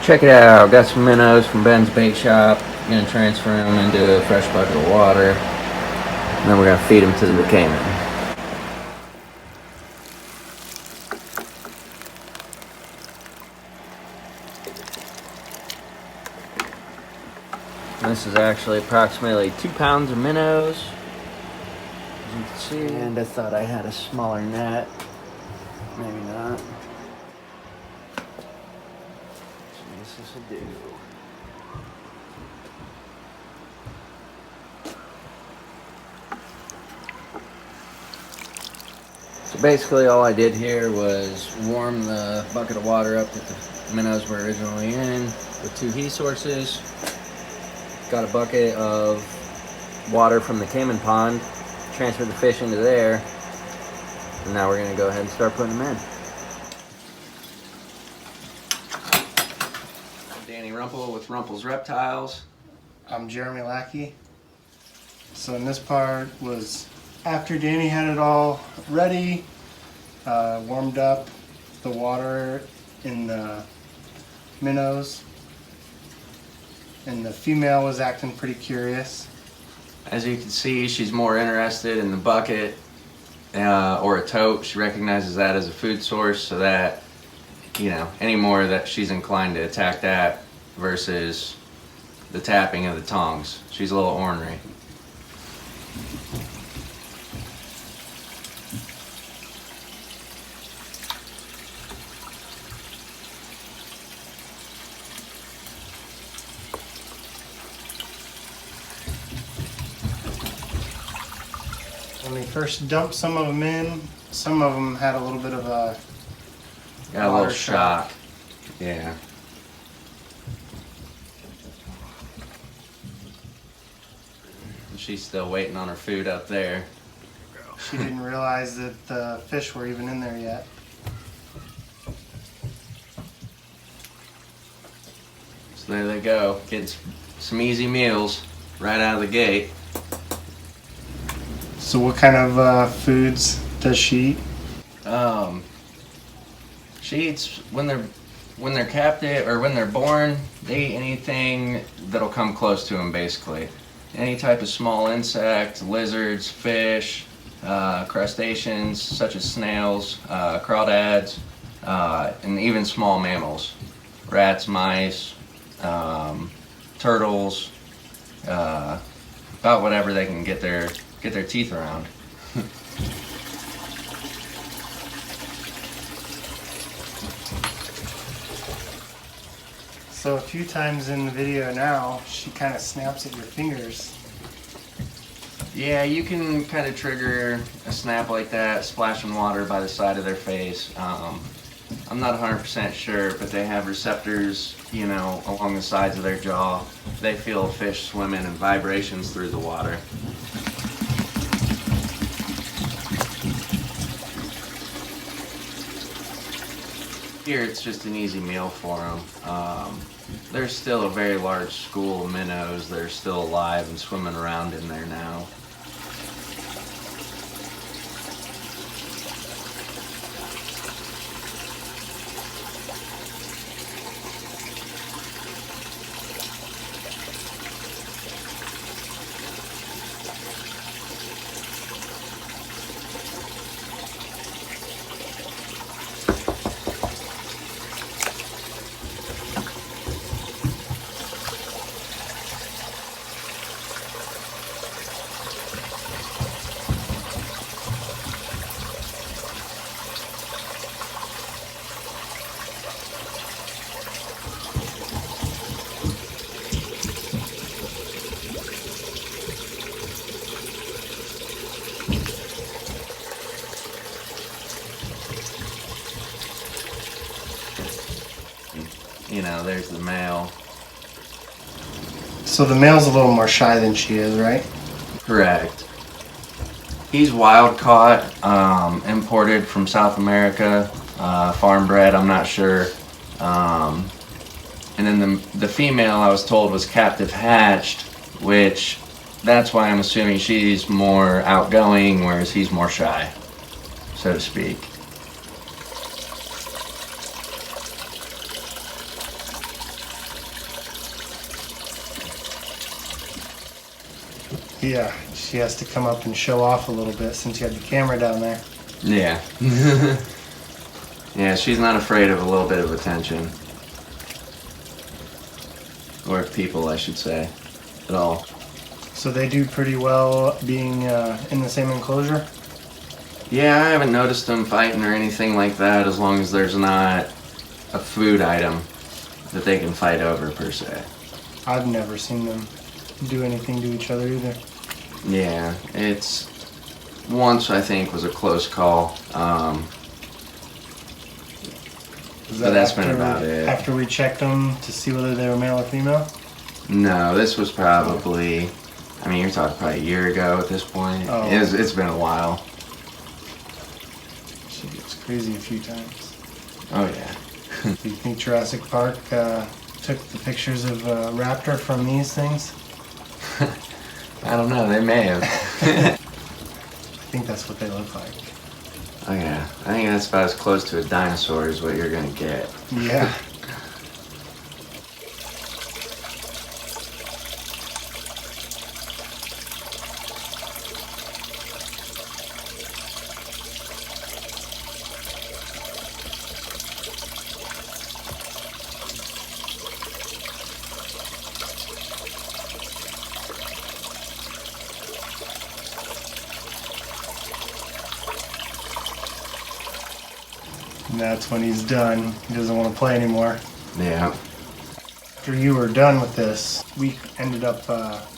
Check it out, got some minnows from Ben's bait shop. Gonna transfer them into a fresh bucket of water. And then we're gonna feed them to the caiman. This is actually approximately 2 pounds of minnows, as you can see. And I thought I had a smaller net. Maybe not. So this will do. So basically all I did here was warm the bucket of water up that the minnows were originally in with 2 heat sources. Got a bucket of water from the caiman pond, transferred the fish into there, and now we're going to go ahead and start putting them in. I'm Danny Rumpel with Rumpel's Reptiles. I'm Jeremy Lackey. So in this part was after Danny had it all ready, warmed up the water in the minnows, and the female was acting pretty curious. As you can see, she's more interested in the bucket or a tote. She recognizes that as a food source, so that, you know, any more that she's inclined to attack that versus the tapping of the tongs. She's a little ornery. When we first dumped some of them in, some of them had a little bit of a Got a little shock. Yeah. She's still waiting on her food up there. She didn't realize that the fish were even in there yet. So there they go. Getting some easy meals right out of the gate. So what kind of foods does she eat? She eats when they're captive or when they're born. They eat anything that'll come close to them, basically. Any type of small insect, lizards, fish, crustaceans such as snails, crawdads, and even small mammals, rats, mice, turtles, about whatever they can get their teeth around. So a few times in the video now, she kind of snaps at your fingers. Yeah, you can kind of trigger a snap like that, splashing water by the side of their face. I'm not 100% sure, but they have receptors, you know, along the sides of their jaw. They feel fish swimming and vibrations through the water. Here it's just an easy meal for them. There's still a very large school of minnows that are still alive and swimming around in there now. You know, there's the male. So the male's a little more shy than she is, right? Correct. He's wild caught, imported from South America, farm bred, I'm not sure. And then the female I was told was captive hatched, which that's why I'm assuming she's more outgoing, whereas he's more shy, so to speak. Yeah, she has to come up and show off a little bit since you had the camera down there. Yeah. Yeah, she's not afraid of a little bit of attention. Or people, I should say, at all. So they do pretty well being in the same enclosure? Yeah, I haven't noticed them fighting or anything like that, as long as there's not a food item that they can fight over, per se. I've never seen them do anything to each other either. Yeah, it's... Once, I think, was a close call. But that's been about it. After we checked them to see whether they were male or female? No, this was probably... I mean, you're talking probably a year ago at this point. Oh. It's been a while. She gets crazy a few times. Oh, yeah. Do you think Jurassic Park took the pictures of raptor from these things? I don't know, they may have. I think that's what they look like. Oh yeah, I think that's about as close to a dinosaur as what you're gonna get. Yeah. And that's when he's done. He doesn't want to play anymore. Yeah. After you were done with this, we ended up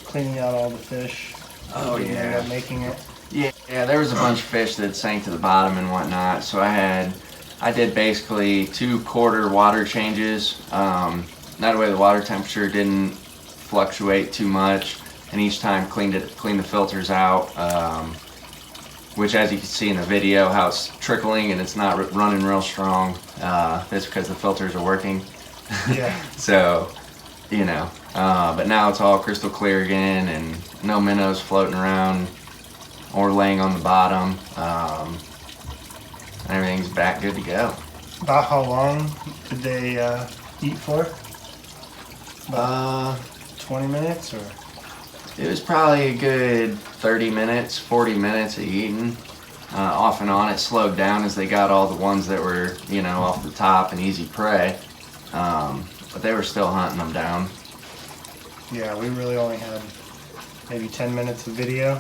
cleaning out all the fish. Oh, We ended yeah. up making it. Yeah, there was a bunch of fish that sank to the bottom and whatnot, so I did basically 2 quarter water changes. That way the water temperature didn't fluctuate too much, and each time cleaned the filters out. Which, as you can see in the video, how it's trickling and it's not running real strong. That's because the filters are working. Yeah. So, you know, but now it's all crystal clear again, and no minnows floating around or laying on the bottom. Everything's back good to go. About how long did they eat for? About 20 minutes or? It was probably a good 30 minutes, 40 minutes of eating. Off and on, it slowed down as they got all the ones that were, you know, off the top and easy prey. But they were still hunting them down. Yeah, we really only had maybe 10 minutes of video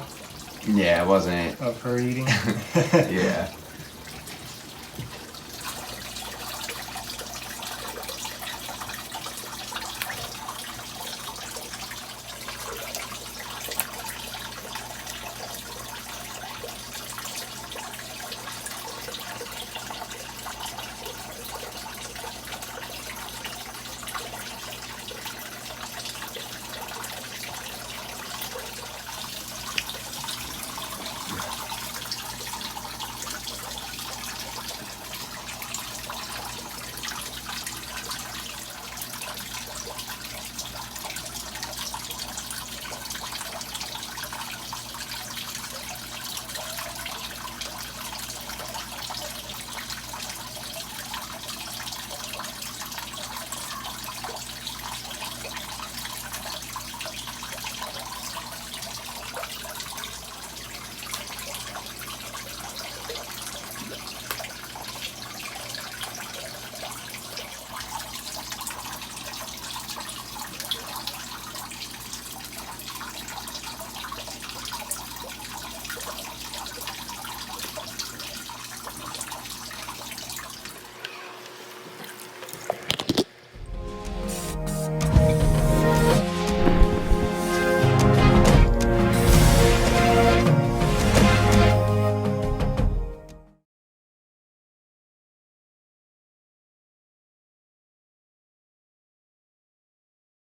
Yeah, it wasn't. of her eating. Yeah.